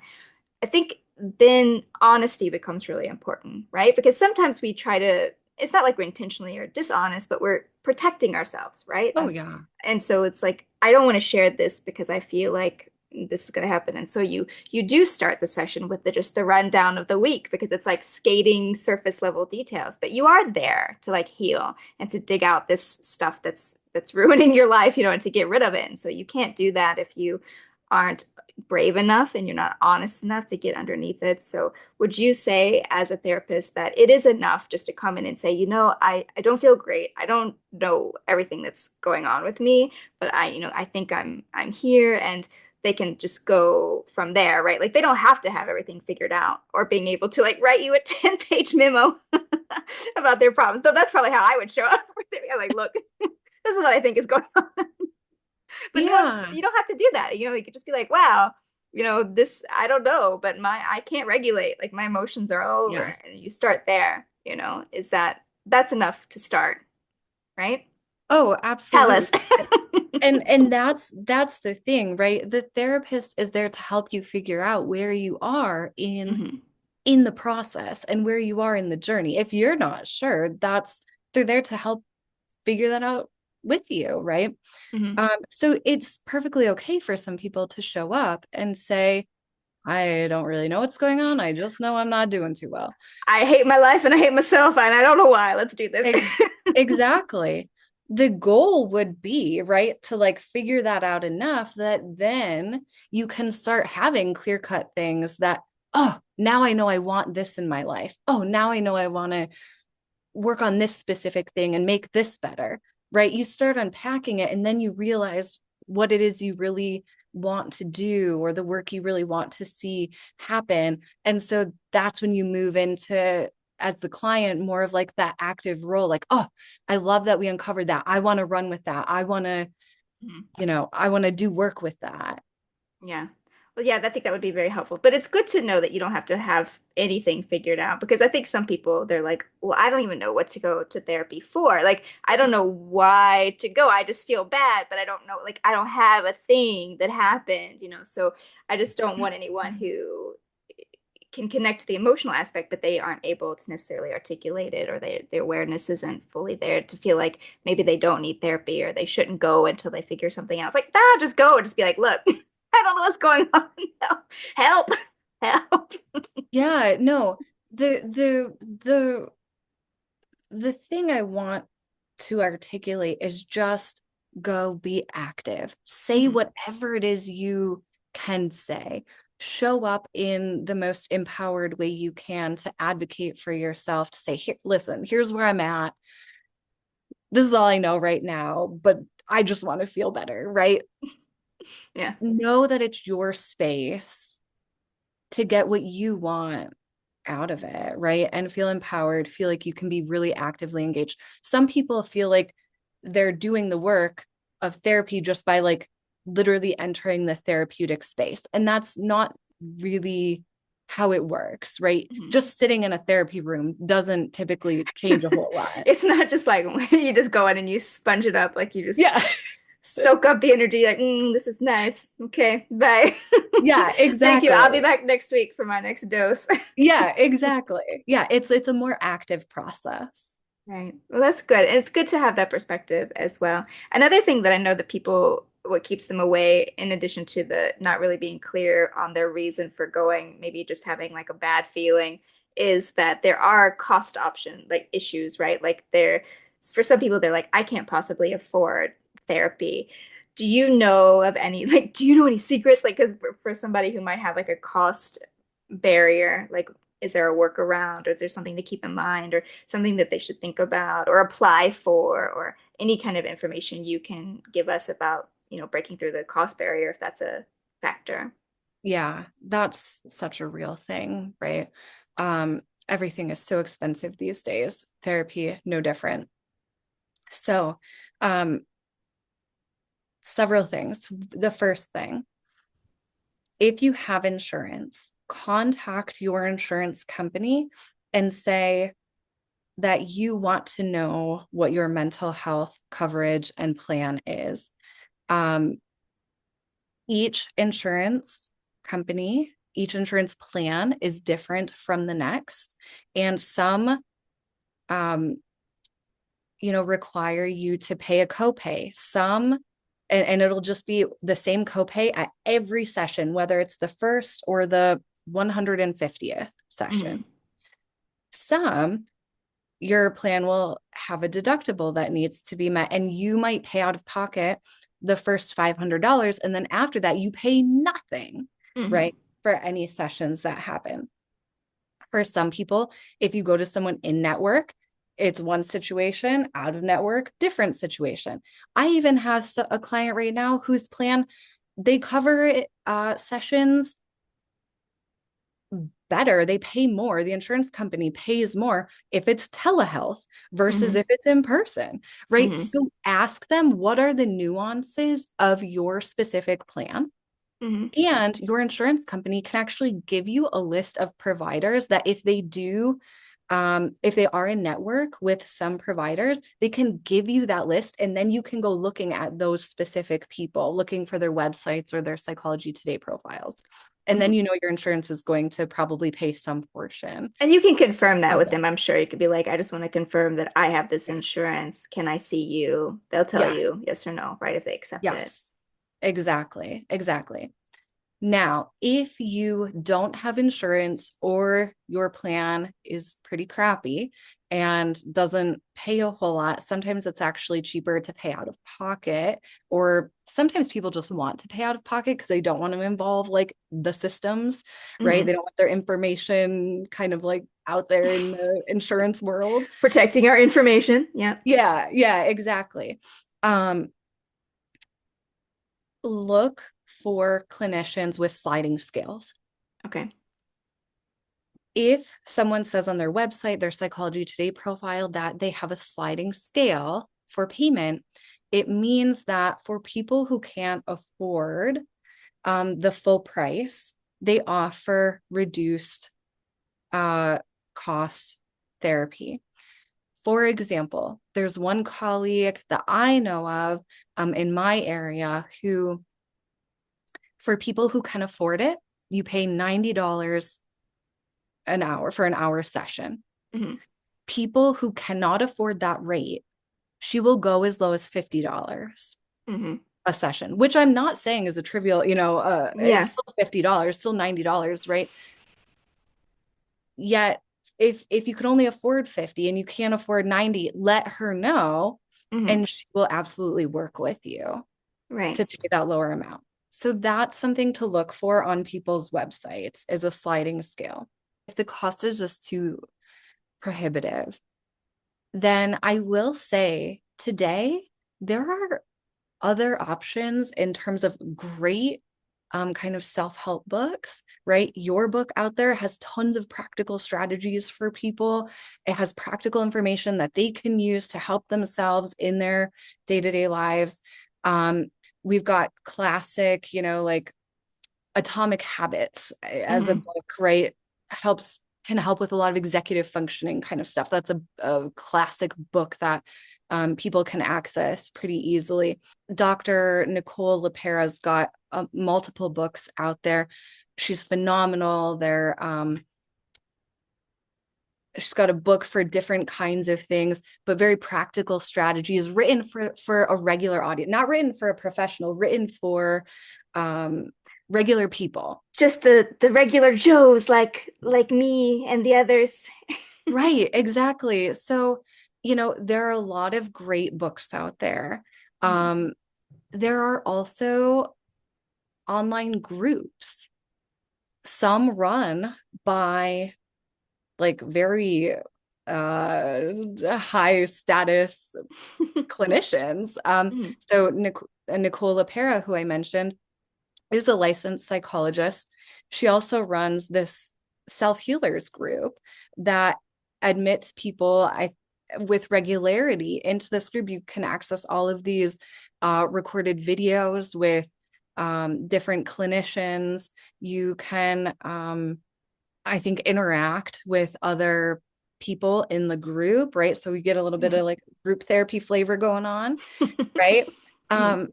I think then honesty becomes really important, right? Because sometimes we try to, it's not like we're intentionally or dishonest, but we're protecting ourselves, right? Oh, yeah. And so it's like, I don't want to share this because I feel like this is going to happen. And so you do start the session with just the rundown of the week because it's like skating surface level details, but you are there to like heal and to dig out this stuff that's ruining your life, and to get rid of it. And so you can't do that if you aren't brave enough and you're not honest enough to get underneath it. So would you say as a therapist that it is enough just to come in and say, I don't feel great. I don't know everything that's going on with me, but I think I'm here, and they can just go from there, right? Like they don't have to have everything figured out or being able to like write you a 10-page memo about their problems. So that's probably how I would show up. I'm like, look, this is what I think is going on. But Yeah. you don't have to do that. You could just be like, wow, this I don't know, but I can't regulate. Like my emotions are over. Yeah. And you start there, is that's enough to start, right? Oh, Tell us. absolutely. And that's the thing, right? The therapist is there to help you figure out where you are Hmm. in the process and where you are in the journey. If you're not sure, they're there to help figure that out with you, right? Hmm. So it's perfectly okay for some people to show up and say, I don't really know what's going on. I just know I'm not doing too well. I hate my life and I hate myself and I don't know why. Let's do this. Ex- exactly. The goal would be, right, to like figure that out enough that then you can start having clear-cut things that, oh, now I know I want this in my life. Oh, now I know I want to work on this specific thing and make this better, right? You start unpacking it and then you realize what it is you really want to do or the work you really want to see happen. And so that's when you move into, as the client, more of like that active role, like, oh, I love that we uncovered that. I want to run with that. I want to, Mhm. I want to do work with that. Yeah. Well, yeah, I think that would be very helpful. But it's good to know that you don't have to have anything figured out because I think some people they're like, well, I don't even know what to go to therapy for. Like, I don't know why to go. I just feel bad, but I don't know. Like, I don't have a thing that happened. So I just don't want anyone who can connect to the emotional aspect, but they aren't able to necessarily articulate it, or their awareness isn't fully there to feel like maybe they don't need therapy or they shouldn't go until they figure something out. It's like, just go and just be like, look, I don't know what's going on. Help, help. Yeah, no, the the the the thing I want to articulate is just go be active. Say Mhm. whatever it is you can say. Show up in the most empowered way you can to advocate for yourself, to say, here, listen, here's where I'm at. This is all I know right now, but I just want to feel better, right? Yeah. Know that it's your space to get what you want out of it, right? And feel empowered, feel like you can be really actively engaged. Some people feel like they're doing the work of therapy just by like literally entering the therapeutic space. And that's not really how it works, right? Mhm. Just sitting in a therapy room doesn't typically change a whole lot. It's not just like you just go in and you sponge it up, like you just Yeah. soak up the energy, like, this is nice. Okay, bye. Yeah, Thank you. I'll be exactly. back next week for my next dose. Yeah, exactly. Yeah, it's a more active process. Right. Well, that's good. And it's good to have that perspective as well. Another thing that I know that people, what keeps them away, in addition to the not really being clear on their reason for going, maybe just having like a bad feeling, is that there are cost option like issues, right? Like there, for some people, they're like, I can't possibly afford therapy. Do you know of any, like, do you know any secrets? Like, because for somebody who might have like a cost barrier, like, is there a workaround or is there something to keep in mind or something that they should think about or apply for or any kind of information you can give us about, breaking through the cost barrier if that's a factor. Yeah, that's such a real thing, right? Um, Everything is so expensive these days. Therapy, no different. So, um, several things. The first thing, if you have insurance, contact your insurance company and say that you want to know what your mental health coverage and plan is. Um, each insurance company, each insurance plan is different from the next, and some um, require you to pay a copay. Some and it'll just be the same copay at every session, whether it's the first or the 150th Hmm. session. Some your plan will have a deductible that needs to be met, and you might pay out of pocket the first $500. And then after that, you pay nothing, Hmm. right? For any sessions that happen. For some people, if you go to someone in network, it's one situation, out of network, different situation. I even have a client right now whose plan, they cover sessions better. They pay more. The insurance company pays more if it's telehealth versus Hmm. if it's in person, right? Hmm. So ask them, what are the nuances of your specific plan? Hmm. And your insurance company can actually give you a list of providers that if they are in network with some providers, they can give you that list. And then you can go looking at those specific people, looking for their websites or their Psychology Today profiles. And then Hmm. your insurance is going to probably pay some portion And you can confirm that of with that. them. I'm sure you could be like, I just want to confirm that I have this insurance. Can I see you? They'll tell Yes, you yes or no, right? If they accept it. yes, exactly, exactly. Now, if you don't have insurance or your plan is pretty crappy and doesn't pay a whole lot, sometimes it's actually cheaper to pay out of pocket, or sometimes people just want to pay out of pocket because they don't want to involve like the systems, right? Hmm. They don't want their information kind of like out there in the insurance world. Protecting our information. Yep. Yeah, yeah, exactly. Um, Look for clinicians with sliding scales. Okay. If someone says on their website, their Psychology Today profile, that they have a sliding scale for payment, it means that for people who can't afford the full price, they offer reduced cost therapy. For example, there's one colleague that I know of in my area who, for people who can afford it, you pay $90 an hour for an hour session. Hmm. People who cannot afford that rate, she will go as low as $50 Hmm. a session, which I'm not saying is a trivial, it's Yeah. still $50, still $90, right? Yet if you can only afford 50 and you can't afford 90, let her know Hmm. and she will absolutely work with you Right. to pay that lower amount. So that's something to look for on people's websites, is a sliding scale. If the cost is just too prohibitive, then I will say today there are other options in terms of great kind of self-help books, right? Your book out there has tons of practical strategies for people. It has practical information that they can use to help themselves in their day-to-day lives. Um, we've got classic, like Atomic Habits as a Hmm. book, right? Helps can help with a lot of executive functioning kind of stuff. That's a classic book that people can access pretty easily. Dr. Nicole LePera's got multiple books out there. She's phenomenal. She's got a book for different kinds of things, but very practical strategies written for a regular audience, not written for a professional, written for um, regular people. Just the regular Joes like me and the others. Right, exactly. So, there are a lot of great books out there. Mhm. Um, there are also online groups, some run by like very high status clinicians. Mhm. So Nicole LePera, who I mentioned, is a licensed psychologist. She also runs this self-healers group that admits people with regularity into this group. You can access all of these recorded videos with different clinicians. You can, I think, interact with other people in the group, right? So we get a little bit Mhm. of like group therapy flavor going on, right? Mhm. Um,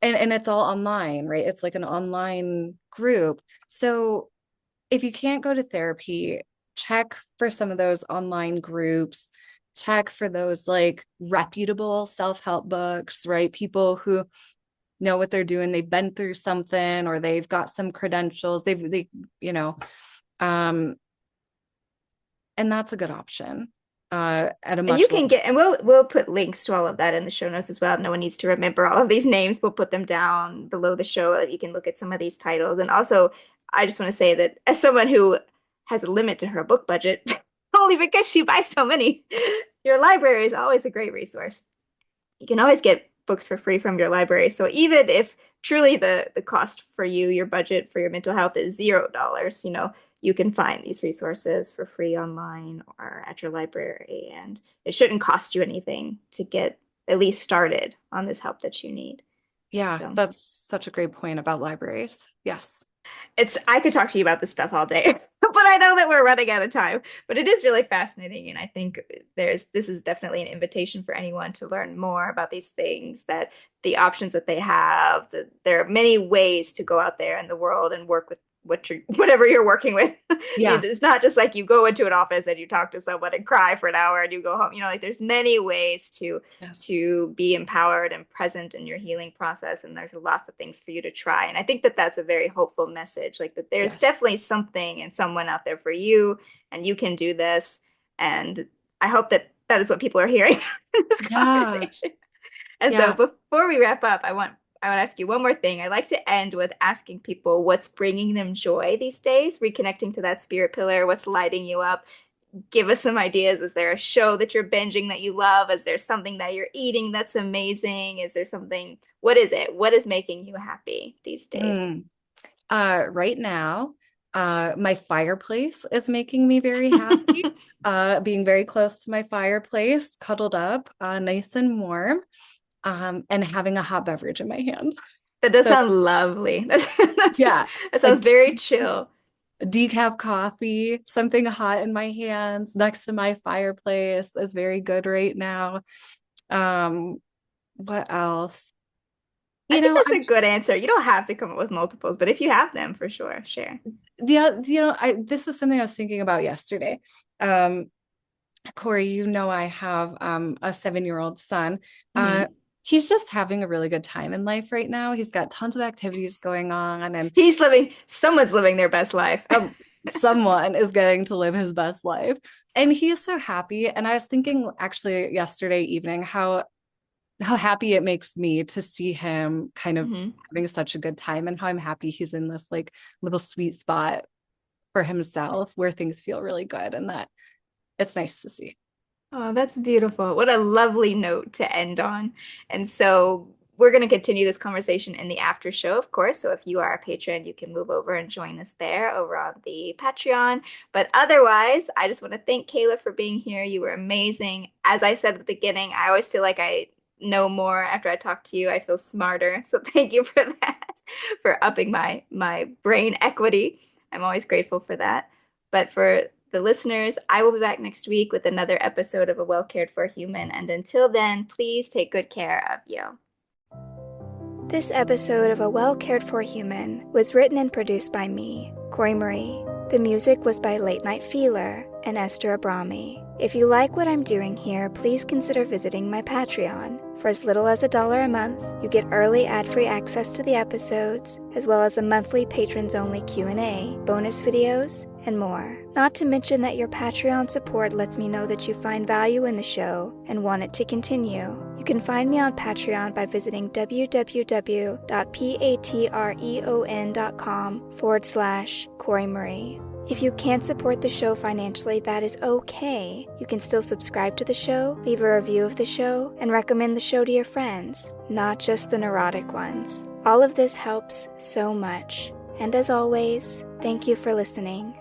and it's all online, right? It's like an online group. So if you can't go to therapy, check for some of those online groups, check for those like reputable self-help books, right? People who know what they're doing, they've been through something or they've got some credentials, you know, um, and that's a good option at a And you much lower. can get, and we'll put links to all of that in the show notes as well. No one needs to remember all of these names. We'll put them down below the show that you can look at some of these titles. And also, I just want to say that as someone who has a limit to her book budget, only because she buys so many, your library is always a great resource. You can always get books for free from your library. So even if truly the cost for you, your budget for your mental health is $0, you can find these resources for free online or at your library, and it shouldn't cost you anything to get at least started on this help that you need. Yeah, So that's such a great point about libraries. Yes. I could talk to you about this stuff all day, but I know that we're running out of time. But it is really fascinating, and I think this is definitely an invitation for anyone to learn more about these things, that the options that they have, that there are many ways to go out there in the world and work with whatever you're working with. Yeah. It's not just like you go into an office and you talk to someone and cry for an hour and you go home. Like there's many ways Yes. to be empowered and present in your healing process, and there's lots of things for you to try. And I think that that's a very hopeful message, like that there's Yes. definitely something and someone out there for you, and you can do this. And I hope that that is what people are hearing in this Yeah. conversation. And so Yeah. before we wrap up, I want to ask you one more thing. I like to end with asking people what's bringing them joy these days, reconnecting to that spirit pillar, what's lighting you up. Give us some ideas. Is there a show that you're binging that you love? Is there something that you're eating that's amazing? Is there something, what is it? What is making you happy these days? Mm. Right now, my fireplace is making me very happy. Being very close to my fireplace, cuddled up, nice and warm, and having a hot beverage in my hand. That does So sound lovely. yeah, That like sounds very chill. decaf coffee, something hot in my hands next to my fireplace is very good right now. Um, what else? I You think know, that's a good answer. You don't have to come up with multiples, but if you have them, for sure, share. I this is something I was thinking about yesterday. Um, Kory, I have a 7-year-old son. Uh, Mhm. he's just having a really good time in life right now. He's got tons of activities going on, and Someone's living their best life. someone is getting to live his best life. And he is so happy. And I was thinking actually yesterday evening how happy it makes me to see him kind of Mhm. having such a good time, and how I'm happy he's in this like little sweet spot for himself where things feel really good, and that it's nice to see. Oh, that's beautiful. What a lovely note to end on. And so we're going to continue this conversation in the after show, of course. So if you are a patron, you can move over and join us there over on the Patreon. But otherwise, I just want to thank Kayla for being here. You were amazing. As I said at the beginning, I always feel like I know more after I talk to you. I feel smarter. So thank you for that, for upping my brain equity. I'm always grateful for that. But for the listeners, I will be back next week with another episode of A Well Cared For Human. And until then, please take good care of you. This episode of A Well Cared For Human was written and produced by me, Kory Marie. The music was by Late Night Feeler and Esther Abrami. If you like what I'm doing here, please consider visiting my Patreon. For as little as $1 a month, you get early ad-free access to the episodes, as well as a monthly patrons-only Q&A, bonus videos, and more. Not to mention that your Patreon support lets me know that you find value in the show and want it to continue. You can find me on Patreon by visiting www.patreon.com/Kory Marie. If you can't support the show financially, that is okay. You can still subscribe to the show, leave a review of the show, and recommend the show to your friends, not just the neurotic ones. All of this helps so much. And as always, thank you for listening.